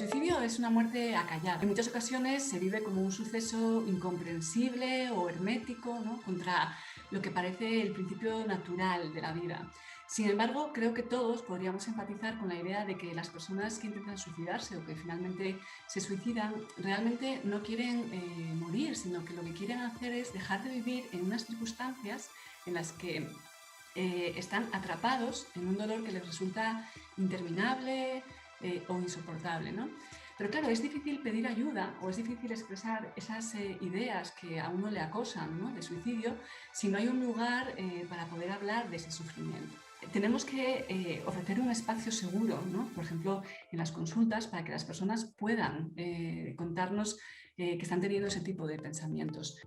suicidio es una muerte acallada. En muchas ocasiones se vive como un suceso incomprensible o hermético, ¿no?, contra lo que parece el principio natural de la vida. Sin embargo, creo que todos podríamos empatizar con la idea de que las personas que intentan suicidarse o que finalmente se suicidan realmente no quieren morir, sino que lo que quieren hacer es dejar de vivir en unas circunstancias en las que están atrapados en un dolor que les resulta interminable o insoportable, ¿no? Pero claro, es difícil pedir ayuda o es difícil expresar esas ideas que a uno le acosan, ¿no?, de suicidio, si no hay un lugar para poder hablar de ese sufrimiento. Tenemos que ofrecer un espacio seguro, ¿no?, por ejemplo, en las consultas, para que las personas puedan contarnos que están teniendo ese tipo de pensamientos.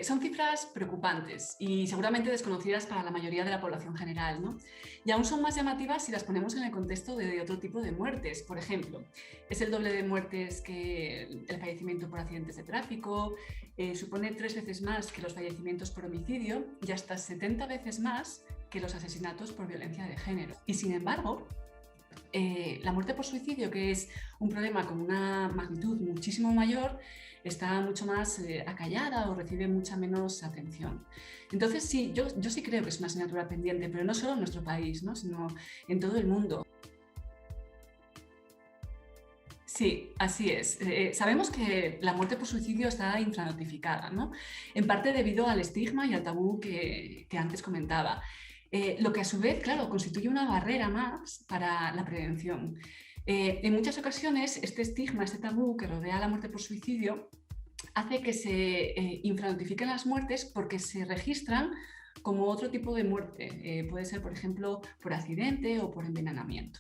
Son cifras preocupantes y seguramente desconocidas para la mayoría de la población general, ¿no? Y aún son más llamativas si las ponemos en el contexto de otro tipo de muertes. Por ejemplo, es el doble de muertes que el fallecimiento por accidentes de tráfico, supone 3 veces más que los fallecimientos por homicidio y hasta 70 veces más que los asesinatos por violencia de género. Y sin embargo, la muerte por suicidio, que es un problema con una magnitud muchísimo mayor, está mucho más acallada o recibe mucha menos atención. Entonces, sí, yo sí creo que es una asignatura pendiente, pero no solo en nuestro país, ¿no?, sino en todo el mundo. Sí, así es. Sabemos que la muerte por suicidio está infranotificada, ¿no?, en parte debido al estigma y al tabú que antes comentaba. Lo que a su vez, claro, constituye una barrera más para la prevención. En muchas ocasiones, este estigma, este tabú que rodea la muerte por suicidio, hace que se infranotifiquen las muertes porque se registran como otro tipo de muerte. Puede ser, por ejemplo, por accidente o por envenenamiento.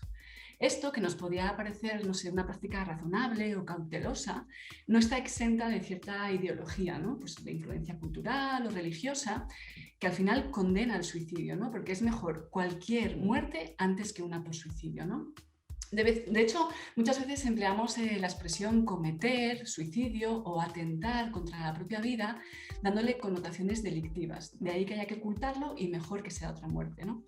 Esto, que nos podía parecer, no sé, una práctica razonable o cautelosa, no está exenta de cierta ideología, ¿no?, pues de influencia cultural o religiosa, que al final condena el suicidio, ¿no?, porque es mejor cualquier muerte antes que una por suicidio, ¿no? De hecho, muchas veces empleamos la expresión cometer suicidio o atentar contra la propia vida, dándole connotaciones delictivas. De ahí que haya que ocultarlo y mejor que sea otra muerte, ¿no?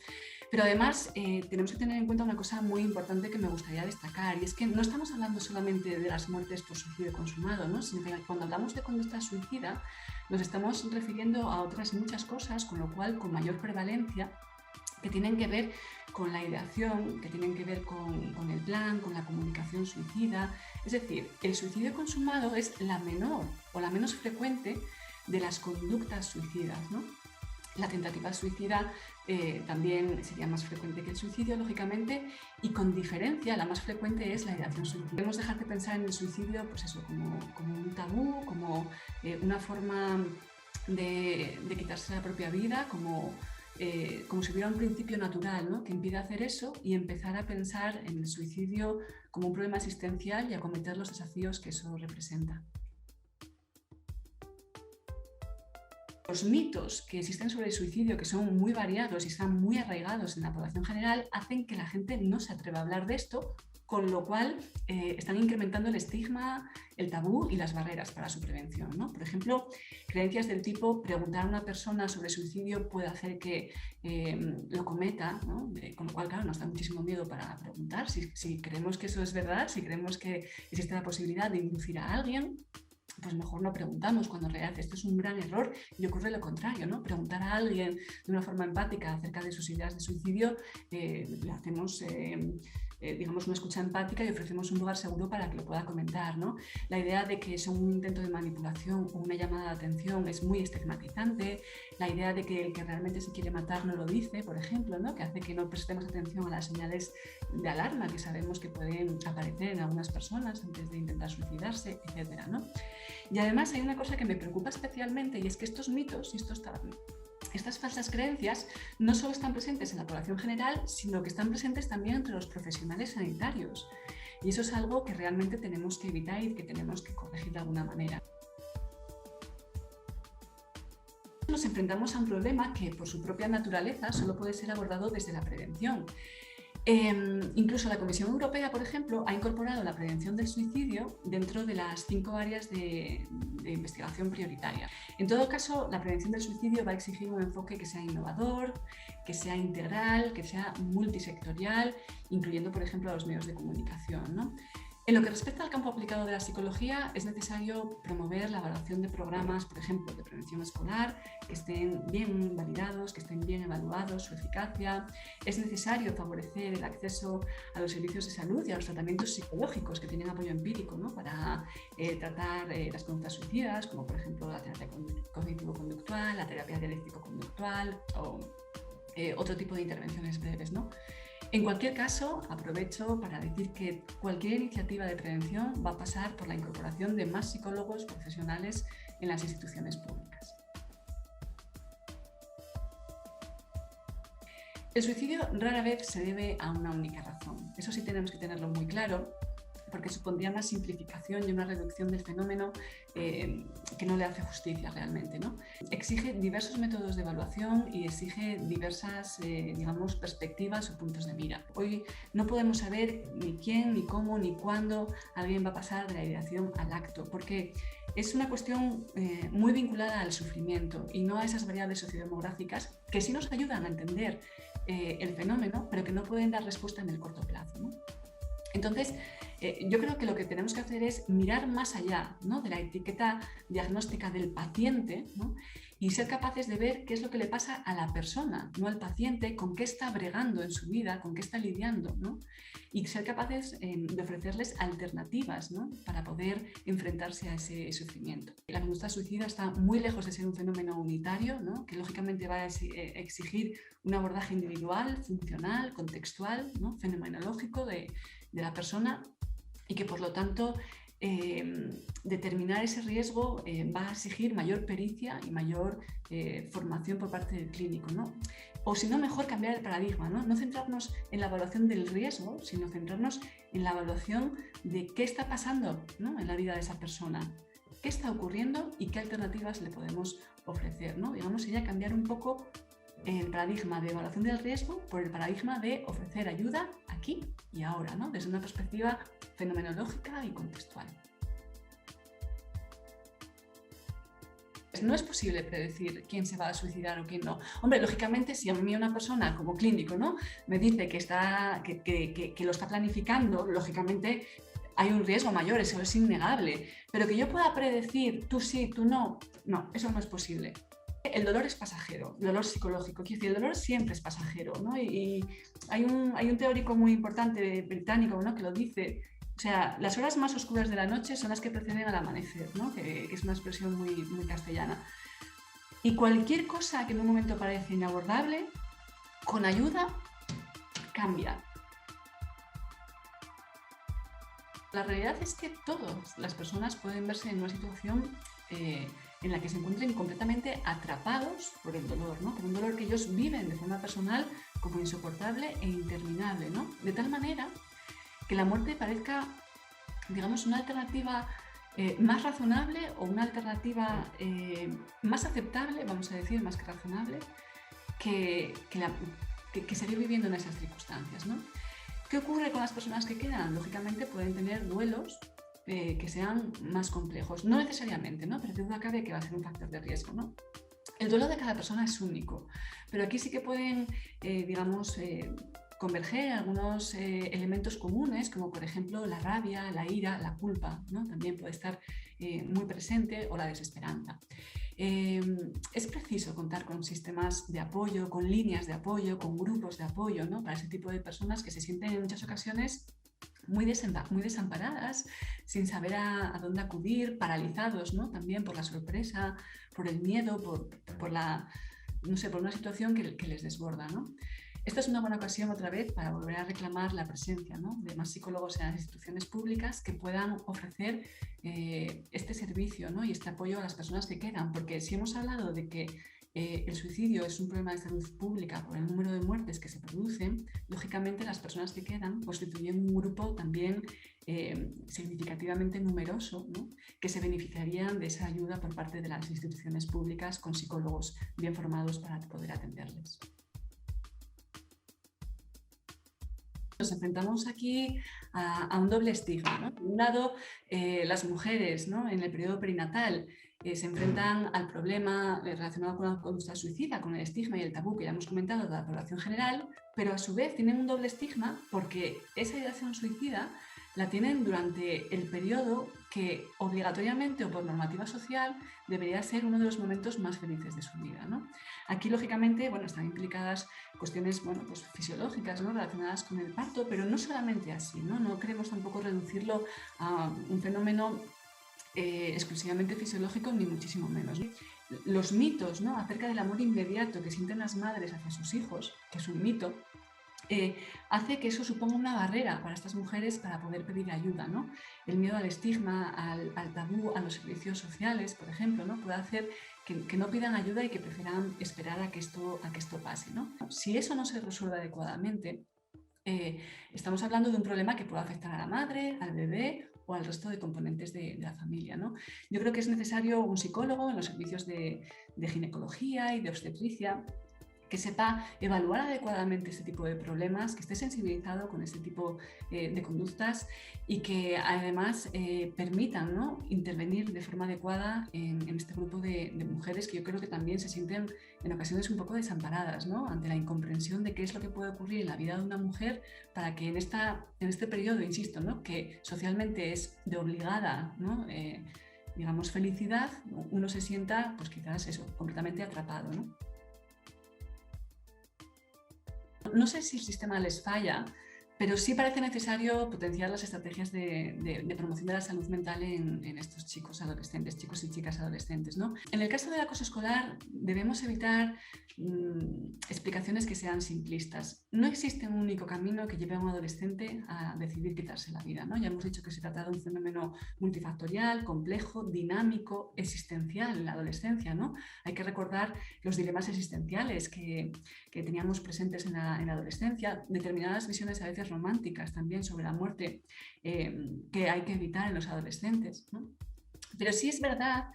Pero además tenemos que tener en cuenta una cosa muy importante que me gustaría destacar, y es que no estamos hablando solamente de las muertes por suicidio consumado, ¿no?, sino que cuando hablamos de conducta suicida nos estamos refiriendo a otras muchas cosas, con lo cual con mayor prevalencia, que tienen que ver con la ideación, que tienen que ver con el plan, con la comunicación suicida. Es decir, el suicidio consumado es la menor o la menos frecuente de las conductas suicidas, ¿no? La tentativa suicida también sería más frecuente que el suicidio, lógicamente, y con diferencia la más frecuente es la ideación suicida. Debemos dejar de pensar en el suicidio, pues eso, como un tabú, como una forma de quitarse la propia vida, como si hubiera un principio natural, ¿no?, que impide hacer eso, y empezar a pensar en el suicidio como un problema existencial y acometer los desafíos que eso representa. Los mitos que existen sobre el suicidio, que son muy variados y están muy arraigados en la población general, hacen que la gente no se atreva a hablar de esto, con lo cual están incrementando el estigma, el tabú y las barreras para su prevención, ¿no? Por ejemplo, creencias del tipo: preguntar a una persona sobre suicidio puede hacer que lo cometa, ¿no? Con lo cual, claro, nos da muchísimo miedo para preguntar. Si creemos que eso es verdad, si creemos que existe la posibilidad de inducir a alguien, pues mejor no preguntamos, cuando en realidad esto es un gran error y ocurre lo contrario, ¿no? Preguntar a alguien de una forma empática acerca de sus ideas de suicidio, le hacemos digamos, una escucha empática y ofrecemos un lugar seguro para que lo pueda comentar, ¿no? La idea de que es un intento de manipulación o una llamada de atención es muy estigmatizante. La idea de que el que realmente se quiere matar no lo dice, por ejemplo, ¿no?, que hace que no prestemos atención a las señales de alarma que sabemos que pueden aparecer en algunas personas antes de intentar suicidarse, etcétera, ¿no? Y además hay una cosa que me preocupa especialmente, y es que estos mitos y estas falsas creencias no solo están presentes en la población general, sino que están presentes también entre los profesionales sanitarios. Y eso es algo que realmente tenemos que evitar y que tenemos que corregir de alguna manera. Nos enfrentamos a un problema que, por su propia naturaleza, solo puede ser abordado desde la prevención. Incluso la Comisión Europea, por ejemplo, ha incorporado la prevención del suicidio dentro de las 5 áreas de investigación prioritaria. En todo caso, la prevención del suicidio va a exigir un enfoque que sea innovador, que sea integral, que sea multisectorial, incluyendo, por ejemplo, a los medios de comunicación, ¿no? En lo que respecta al campo aplicado de la psicología, es necesario promover la evaluación de programas, por ejemplo, de prevención escolar, que estén bien validados, que estén bien evaluados, su eficacia. Es necesario favorecer el acceso a los servicios de salud y a los tratamientos psicológicos que tienen apoyo empírico, ¿no? Para tratar las conductas suicidas, como por ejemplo la terapia cognitivo-conductual, la terapia dialéctico-conductual o otro tipo de intervenciones breves, ¿no? En cualquier caso, aprovecho para decir que cualquier iniciativa de prevención va a pasar por la incorporación de más psicólogos profesionales en las instituciones públicas. El suicidio rara vez se debe a una única razón. Eso sí tenemos que tenerlo muy claro, porque supondría una simplificación y una reducción del fenómeno que no le hace justicia realmente, ¿no? Exige diversos métodos de evaluación y exige diversas, digamos, perspectivas o puntos de mira. Hoy no podemos saber ni quién, ni cómo, ni cuándo alguien va a pasar de la ideación al acto, porque es una cuestión muy vinculada al sufrimiento y no a esas variables sociodemográficas que sí nos ayudan a entender el fenómeno, pero que no pueden dar respuesta en el corto plazo, ¿no? Entonces, yo creo que lo que tenemos que hacer es mirar más allá, ¿no?, de la etiqueta diagnóstica del paciente, ¿no?, y ser capaces de ver qué es lo que le pasa a la persona, no al paciente, con qué está bregando en su vida, con qué está lidiando, ¿no?, y ser capaces de ofrecerles alternativas, ¿no?, para poder enfrentarse a ese sufrimiento. La conducta suicida está muy lejos de ser un fenómeno unitario, ¿no?, que lógicamente va a exigir un abordaje individual, funcional, contextual, ¿no?, fenomenológico de la persona, y que por lo tanto determinar ese riesgo va a exigir mayor pericia y mayor formación por parte del clínico, ¿no? O si no, mejor cambiar el paradigma, ¿no? No centrarnos en la evaluación del riesgo, sino centrarnos en la evaluación de qué está pasando, ¿no?, en la vida de esa persona, qué está ocurriendo y qué alternativas le podemos ofrecer, ¿no? Digamos, sería cambiar un poco el paradigma de evaluación del riesgo por el paradigma de ofrecer ayuda aquí y ahora, ¿no?, desde una perspectiva fenomenológica y contextual. No es posible predecir quién se va a suicidar o quién no. Hombre, lógicamente, si a mí una persona como clínico, ¿no?, me dice que lo está planificando, lógicamente hay un riesgo mayor, eso es innegable. Pero que yo pueda predecir tú sí, tú no, no, eso no es posible. El dolor es pasajero, el dolor psicológico, quiero decir, el dolor siempre es pasajero, ¿no? Y hay un teórico muy importante británico, ¿no?, que lo dice. O sea, las horas más oscuras de la noche son las que preceden al amanecer, ¿no?, que es una expresión muy, muy castellana. Y cualquier cosa que en un momento parece inabordable, con ayuda, cambia. La realidad es que todas las personas pueden verse en una situación en la que se encuentren completamente atrapados por el dolor, ¿no?, por un dolor que ellos viven de forma personal como insoportable e interminable, ¿no?, de tal manera que la muerte parezca, digamos, una alternativa más razonable o una alternativa más aceptable, vamos a decir, más que razonable, que seguir viviendo en esas circunstancias, ¿no? ¿Qué ocurre con las personas que quedan? Lógicamente pueden tener duelos que sean más complejos, no necesariamente, ¿no?, pero de duda cabe que va a ser un factor de riesgo, ¿no? El duelo de cada persona es único, pero aquí sí que pueden, digamos, converger algunos elementos comunes, como por ejemplo la rabia, la ira, la culpa, ¿no?, también puede estar muy presente, o la desesperanza. Es preciso contar con sistemas de apoyo, con líneas de apoyo, con grupos de apoyo, ¿no?, para ese tipo de personas que se sienten en muchas ocasiones muy desamparadas, sin saber a dónde acudir, paralizados, ¿no?, también por la sorpresa, por el miedo, por una situación que les desborda, ¿no? Esta es una buena ocasión otra vez para volver a reclamar la presencia, ¿no?, de más psicólogos en las instituciones públicas que puedan ofrecer este servicio, ¿no?, y este apoyo a las personas que quedan, porque si hemos hablado de que el suicidio es un problema de salud pública por el número de muertes que se producen, lógicamente las personas que quedan constituyen un grupo también significativamente numeroso, ¿no?, que se beneficiarían de esa ayuda por parte de las instituciones públicas con psicólogos bien formados para poder atenderles. Nos enfrentamos aquí a un doble estigma, ¿no? Por un lado, las mujeres, ¿no?, en el periodo perinatal se enfrentan al problema relacionado con la conducta suicida, con el estigma y el tabú que ya hemos comentado de la población general, pero a su vez tienen un doble estigma porque esa ideación suicida la tienen durante el periodo que obligatoriamente o por normativa social debería ser uno de los momentos más felices de su vida, ¿no? Aquí, lógicamente, bueno, están implicadas cuestiones, bueno, pues fisiológicas, ¿no?, relacionadas con el parto, pero no solamente así, ¿no? No queremos tampoco reducirlo a un fenómeno exclusivamente fisiológico, ni muchísimo menos, ¿no? Los mitos, ¿no?, acerca del amor inmediato que sienten las madres hacia sus hijos, que es un mito, hace que eso suponga una barrera para estas mujeres para poder pedir ayuda, ¿no? El miedo al estigma, al tabú, a los servicios sociales, por ejemplo, ¿no?, puede hacer que no pidan ayuda y que prefieran esperar a que esto pase, ¿no? Si eso no se resuelve adecuadamente, estamos hablando de un problema que puede afectar a la madre, al bebé o al resto de componentes de la familia, ¿no? Yo creo que es necesario un psicólogo en los servicios de ginecología y de obstetricia que sepa evaluar adecuadamente este tipo de problemas, que esté sensibilizado con este tipo de conductas y que además permitan, ¿no?, intervenir de forma adecuada en este grupo de mujeres que yo creo que también se sienten en ocasiones un poco desamparadas, ¿no?, ante la incomprensión de qué es lo que puede ocurrir en la vida de una mujer para que en este periodo, insisto, ¿no?, que socialmente es de obligada, ¿no?, digamos, felicidad, uno se sienta, pues quizás eso, completamente atrapado, ¿no? No sé si el sistema les falla, pero sí parece necesario potenciar las estrategias de promoción de la salud mental en estos chicos adolescentes, chicos y chicas adolescentes, ¿no? En el caso del acoso escolar debemos evitar explicaciones que sean simplistas. No existe un único camino que lleve a un adolescente a decidir quitarse la vida, ¿no? Ya hemos dicho que se trata de un fenómeno multifactorial, complejo, dinámico, existencial en la adolescencia, ¿no? Hay que recordar los dilemas existenciales que teníamos presentes en la adolescencia, determinadas visiones a veces románticas también sobre la muerte que hay que evitar en los adolescentes, ¿no? Pero sí es verdad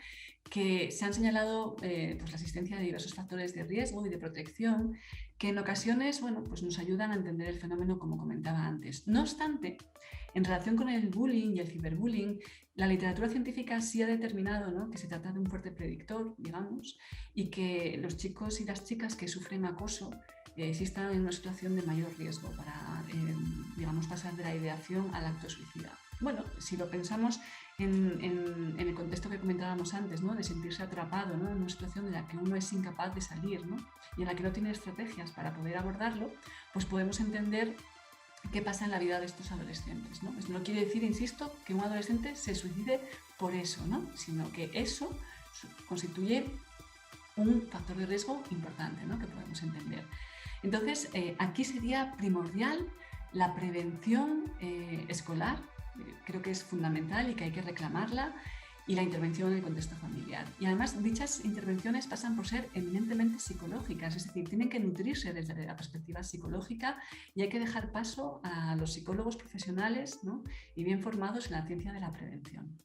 que se han señalado pues la existencia de diversos factores de riesgo y de protección que en ocasiones, bueno, pues nos ayudan a entender el fenómeno como comentaba antes. No obstante, en relación con el bullying y el ciberbullying, la literatura científica sí ha determinado, ¿no?, que se trata de un fuerte predictor, digamos, y que los chicos y las chicas que sufren acoso sí están en una situación de mayor riesgo para, digamos, pasar de la ideación al acto suicida. Bueno, si lo pensamos en el contexto que comentábamos antes, ¿no?, de sentirse atrapado, ¿no?, en una situación en la que uno es incapaz de salir, ¿no?, y en la que no tiene estrategias para poder abordarlo, pues podemos entender qué pasa en la vida de estos adolescentes, ¿no? Esto no quiere decir, insisto, que un adolescente se suicide por eso, ¿no?, sino que eso constituye un factor de riesgo importante, ¿no?, que podemos entender. Entonces, aquí sería primordial la prevención escolar, creo que es fundamental y que hay que reclamarla, y la intervención en el contexto familiar. Y además, dichas intervenciones pasan por ser eminentemente psicológicas, es decir, tienen que nutrirse desde la perspectiva psicológica y hay que dejar paso a los psicólogos profesionales, ¿no?, y bien formados en la ciencia de la prevención.